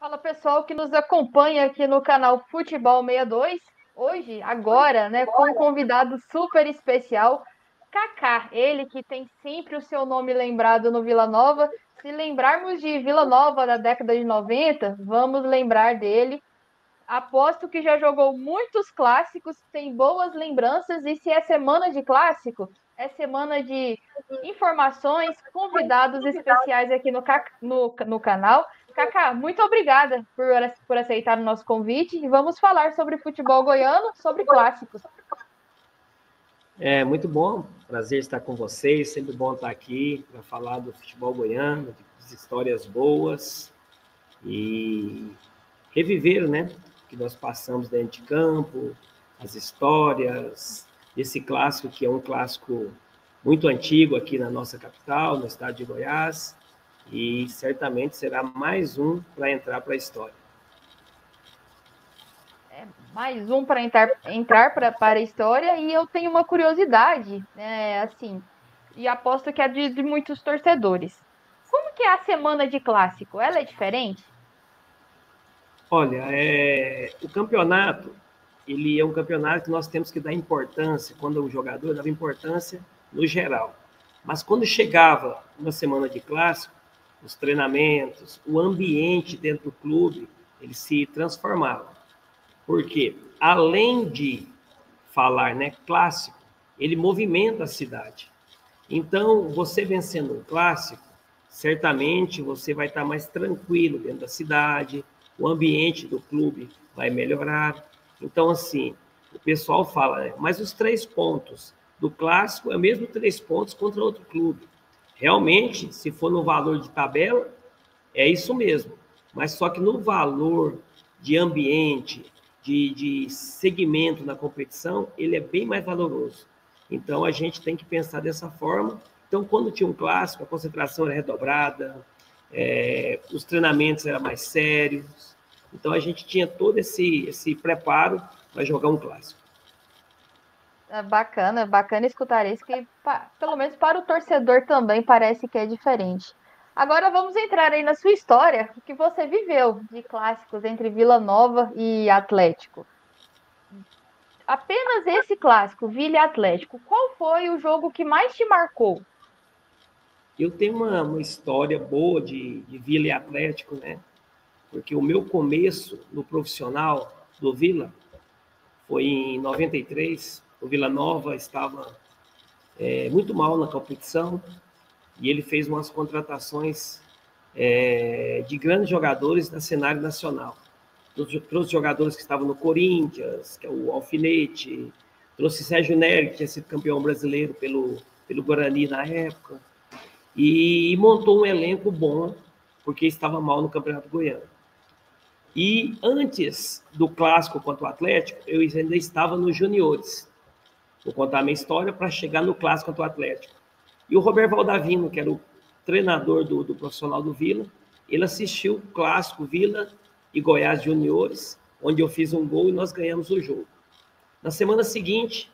Fala pessoal que nos acompanha aqui no canal Futebol 62. Hoje, agora, né, com um convidado super especial, Kaká, ele que tem sempre o seu nome lembrado no Vila Nova. Se lembrarmos de Vila Nova da década de 90, vamos lembrar dele. Aposto que já jogou muitos clássicos, tem boas lembranças, e se é semana de clássico, é semana de informações, convidados especiais aqui no canal. Kaká, muito obrigada por aceitar o nosso convite e vamos falar sobre futebol goiano, sobre clássicos. É muito bom, prazer estar com vocês, sempre bom estar aqui para falar do futebol goiano, de histórias boas e reviver, né, o que nós passamos dentro de campo, as histórias, esse clássico que é um clássico muito antigo aqui na nossa capital, no estado de Goiás, e certamente será mais um para entrar para a história. Mais um para para a história, e eu tenho uma curiosidade, né, assim, e aposto que é de muitos torcedores. Como que é a semana de clássico? Ela é diferente? Olha, o campeonato, ele é um campeonato que nós temos que dar importância, quando o jogador dava importância no geral. Mas quando chegava uma semana de clássico, os treinamentos, o ambiente dentro do clube, ele se transformava. Porque, além de falar, né, clássico, ele movimenta a cidade. Então, você vencendo um clássico, certamente você vai estar mais tranquilo dentro da cidade, o ambiente do clube vai melhorar. Então, assim, o pessoal fala, né, mas os 3 pontos do clássico é mesmo 3 pontos contra outro clube. Realmente, se for no valor de tabela, é isso mesmo. Mas só que no valor de ambiente, de segmento na competição, ele é bem mais valoroso. Então, a gente tem que pensar dessa forma. Então, quando tinha um clássico, a concentração era redobrada, os treinamentos eram mais sérios. Então, a gente tinha todo esse preparo para jogar um clássico. É bacana, bacana escutar isso, que pelo menos para o torcedor também parece que é diferente. Agora vamos entrar aí na sua história, o que você viveu de clássicos entre Vila Nova e Atlético. Apenas esse clássico, Vila e Atlético, qual foi o jogo que mais te marcou? Eu tenho uma história boa de Vila e Atlético, né? Porque o meu começo no profissional do Vila foi em 93. O Vila Nova estava muito mal na competição e ele fez umas contratações de grandes jogadores da cenário nacional. Trouxe jogadores que estavam no Corinthians, que é o Alfinete, trouxe Sérgio Nery, que tinha sido campeão brasileiro pelo Guarani na época, e montou um elenco bom, porque estava mal no Campeonato Goiano. E antes do clássico contra o Atlético, eu ainda estava nos juniores. Vou contar a minha história para chegar no clássico contra o Atlético. E o Roberto Valdavino, que era o treinador do profissional do Vila, ele assistiu o clássico Vila e Goiás Juniores, onde eu fiz um gol e nós ganhamos o jogo. Na semana seguinte,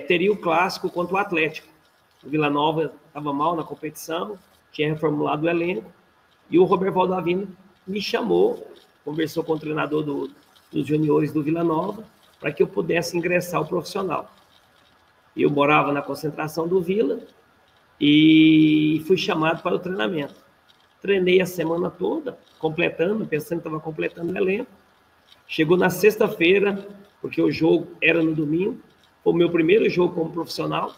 teria o clássico contra o Atlético. O Vila Nova estava mal na competição, tinha reformulado o elenco, e o Roberto Valdavino me chamou, conversou com o treinador dos juniores do Vila Nova, para que eu pudesse ingressar ao profissional. Eu morava na concentração do Vila e fui chamado para o treinamento. Treinei a semana toda, pensando que estava completando o elenco. Chegou na sexta-feira, porque o jogo era no domingo, foi o meu primeiro jogo como profissional.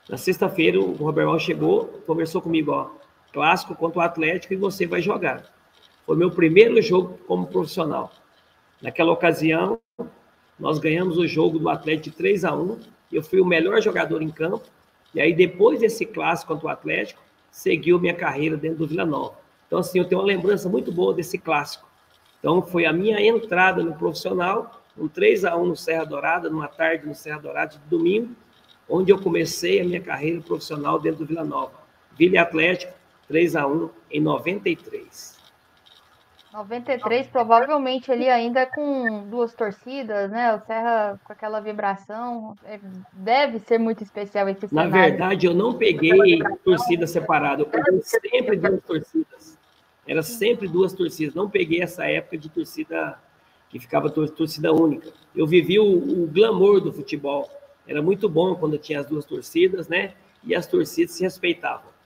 Na sexta-feira, o Roberval chegou, conversou comigo, clássico contra o Atlético e você vai jogar. Foi meu primeiro jogo como profissional. Naquela ocasião, nós ganhamos o jogo do Atlético de 3-1, eu fui o melhor jogador em campo, e aí depois desse clássico contra o Atlético, seguiu minha carreira dentro do Vila Nova. Então, assim, eu tenho uma lembrança muito boa desse clássico. Então, foi a minha entrada no profissional, um 3-1 no Serra Dourada, numa tarde no Serra Dourada de domingo, onde eu comecei a minha carreira profissional dentro do Vila Nova. Vila e Atlético, 3-1 em 93. 93, provavelmente ali ainda com duas torcidas, né? O Serra com aquela vibração. Deve ser muito especial esse Na cenário. verdade, eu não peguei torcida separada, eu peguei sempre duas torcidas. Era sempre duas torcidas. Não peguei essa época de torcida que ficava torcida única. Eu vivi o glamour do futebol. Era muito bom quando tinha as duas torcidas, né? E as torcidas se respeitavam.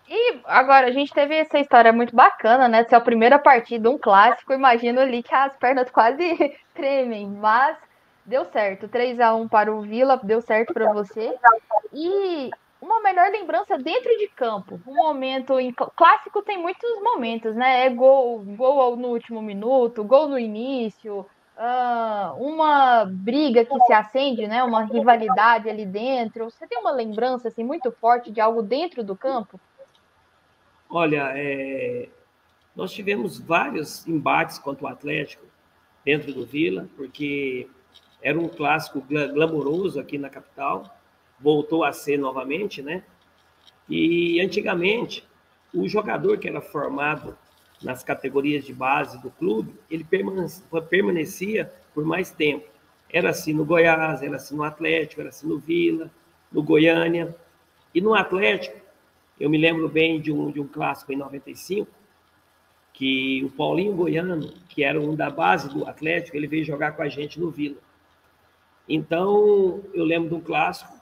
E agora, a gente teve essa história muito bacana, né? Ser a primeira partida, um clássico. Imagino ali que as pernas quase tremem, mas deu certo. 3-1 para o Vila, deu certo para você. E uma melhor lembrança dentro de campo. Um momento em clássico tem muitos momentos, né? É gol no último minuto, gol no início, uma briga que se acende, né? Uma rivalidade ali dentro. Você tem uma lembrança assim muito forte de algo dentro do campo? Olha, nós tivemos vários embates contra o Atlético dentro do Vila, porque era um clássico glamouroso aqui na capital, voltou a ser novamente, né? E antigamente, o jogador que era formado nas categorias de base do clube, ele permanecia por mais tempo. Era assim no Goiás, era assim no Atlético, era assim no Vila, no Goiânia. E no Atlético, eu me lembro bem de um clássico em 95, que o Paulinho Goiano, que era um da base do Atlético, ele veio jogar com a gente no Vila. Então, eu lembro de um clássico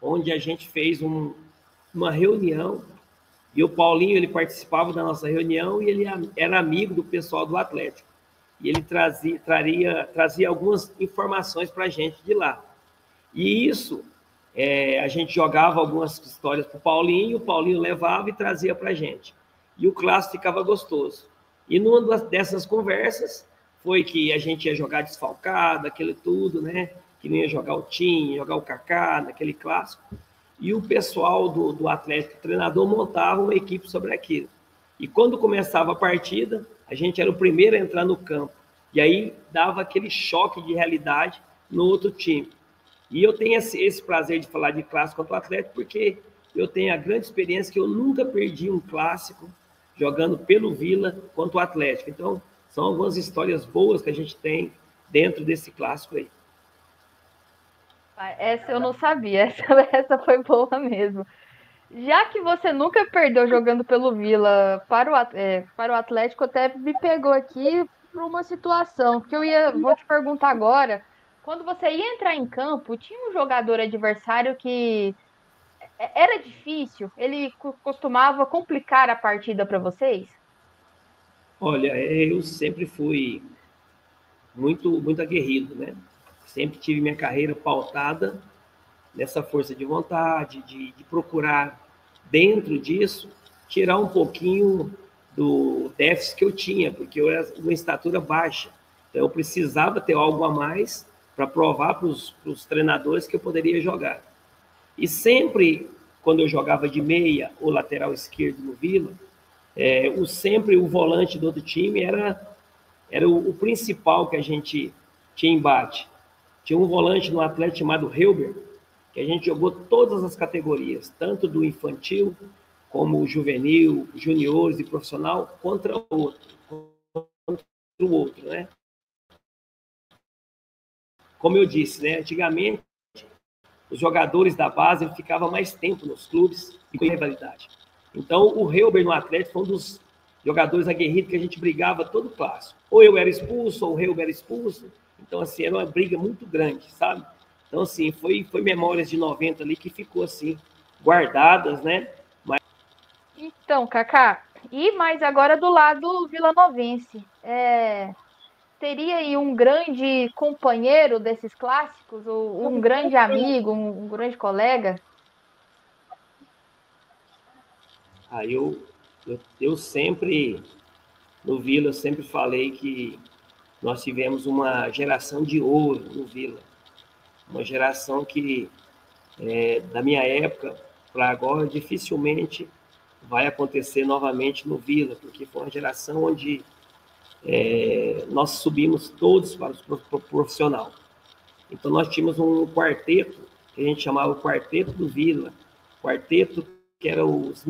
onde a gente fez uma reunião e o Paulinho ele participava da nossa reunião e ele era amigo do pessoal do Atlético. E ele trazia algumas informações para a gente de lá. E isso, a gente jogava algumas histórias para o Paulinho levava e trazia para a gente. E o clássico ficava gostoso. E numa dessas conversas foi que a gente ia jogar desfalcado, aquilo tudo, né? Que não ia jogar o Tim, jogar o Kaká, naquele clássico. E o pessoal do Atlético, o treinador, montava uma equipe sobre aquilo. E quando começava a partida, a gente era o primeiro a entrar no campo. E aí dava aquele choque de realidade no outro time. E eu tenho esse prazer de falar de clássico contra o Atlético, porque eu tenho a grande experiência que eu nunca perdi um clássico jogando pelo Vila contra o Atlético. Então, são algumas histórias boas que a gente tem dentro desse clássico aí. Essa eu não sabia, essa foi boa mesmo. Já que você nunca perdeu jogando pelo Vila para o Atlético, até me pegou aqui para uma situação que vou te perguntar agora. Quando você ia entrar em campo, tinha um jogador adversário que era difícil? Ele costumava complicar a partida para vocês? Olha, eu sempre fui muito aguerrido, né? Sempre tive minha carreira pautada nessa força de vontade, de procurar, dentro disso, tirar um pouquinho do déficit que eu tinha, porque eu era uma estatura baixa. Então, eu precisava ter algo a mais para provar para os treinadores que eu poderia jogar. E sempre, quando eu jogava de meia ou lateral esquerdo no Vila, sempre o volante do outro time era o principal que a gente tinha embate. Tinha um volante no Atlético chamado Helber, que a gente jogou todas as categorias, tanto do infantil, como o juvenil, juniores e profissional, contra o outro, né? Como eu disse, né? Antigamente, os jogadores da base ficavam mais tempo nos clubes e com rivalidade. Então, o Helber no Atlético foi um dos jogadores aguerridos que a gente brigava todo clássico. Ou eu era expulso, ou o Helber era expulso. Então, assim, era uma briga muito grande, sabe? Então, assim, foi memórias de 90 ali que ficou, assim, guardadas, né? Então, Kaká, e mais agora do lado vilanovense. Teria aí um grande companheiro desses clássicos, ou um grande amigo, um grande colega? Aí eu sempre, no Vila, eu sempre falei que nós tivemos uma geração de ouro no Vila. Uma geração que, da minha época para agora, dificilmente vai acontecer novamente no Vila, porque foi uma geração onde nós subimos todos para o profissional. Então, nós tínhamos um quarteto, que a gente chamava o Quarteto do Vila, quarteto que era os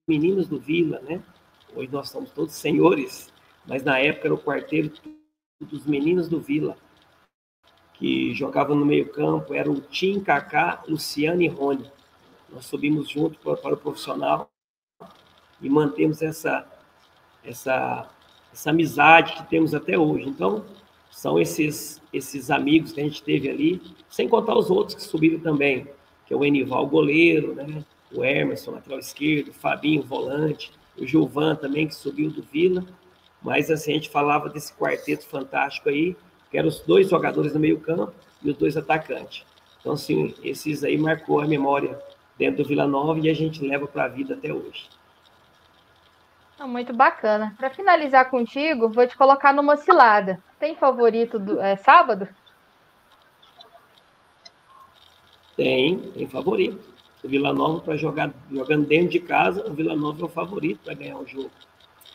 meninos do Vila, né? Hoje nós somos todos senhores, mas na época era o quarteto dos meninos do Vila, que jogavam no meio campo, era o Tim, Kaká, Luciano e Rony. Nós subimos junto para o profissional e mantemos essa amizade que temos até hoje. Então, são esses amigos que a gente teve ali, sem contar os outros que subiram também, que é o Enival, goleiro, né? O Emerson, lateral esquerdo, o Fabinho, volante, o Gilvan também, que subiu do Vila. Mas, assim, a gente falava desse quarteto fantástico aí, que eram os 2 jogadores no meio campo e os 2 atacantes. Então, assim, esses aí marcou a memória dentro do Vila Nova e a gente leva para a vida até hoje. Muito bacana. Para finalizar contigo, vou te colocar numa cilada. Tem favorito do sábado? Tem favorito. O Vila Nova, para jogando dentro de casa, o Vila Nova é o favorito para ganhar o jogo.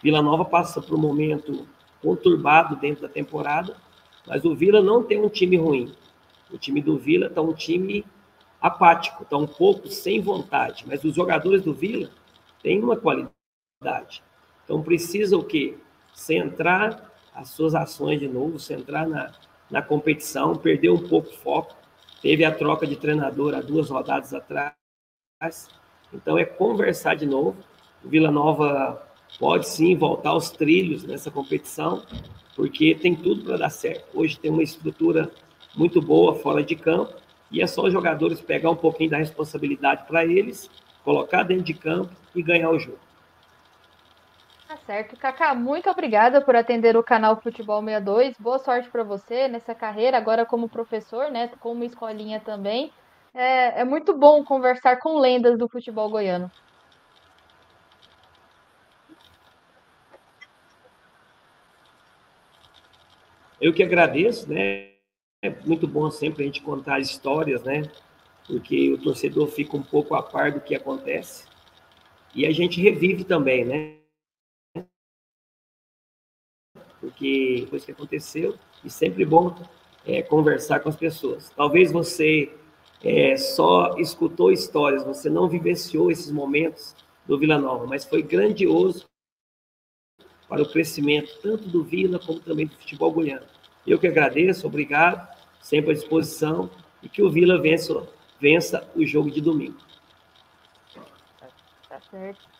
Vila Nova passa por um momento conturbado dentro da temporada, mas o Vila não tem um time ruim. O time do Vila está um time apático, está um pouco sem vontade, mas os jogadores do Vila têm uma qualidade. Então precisa o quê? Centrar as suas ações de novo, centrar na competição, perder um pouco o foco. Teve a troca de treinador há 2 rodadas atrás, então é conversar de novo. O Vila Nova pode sim voltar aos trilhos nessa competição, porque tem tudo para dar certo. Hoje tem uma estrutura muito boa fora de campo, e é só os jogadores pegar um pouquinho da responsabilidade para eles, colocar dentro de campo e ganhar o jogo. Tá certo. Kaká, muito obrigada por atender o canal Futebol 62. Boa sorte para você nessa carreira, agora como professor, né? Com uma escolinha também. É muito bom conversar com lendas do futebol goiano. Eu que agradeço, né? É muito bom sempre a gente contar histórias, né? Porque o torcedor fica um pouco a par do que acontece. E a gente revive também, né? Porque depois que aconteceu, e sempre bom conversar com as pessoas. Talvez você só escutou histórias, você não vivenciou esses momentos do Vila Nova, mas foi grandioso para o crescimento tanto do Vila como também do futebol goiano. Eu que agradeço, obrigado, sempre à disposição, e que o Vila vença o jogo de domingo. Tá certo.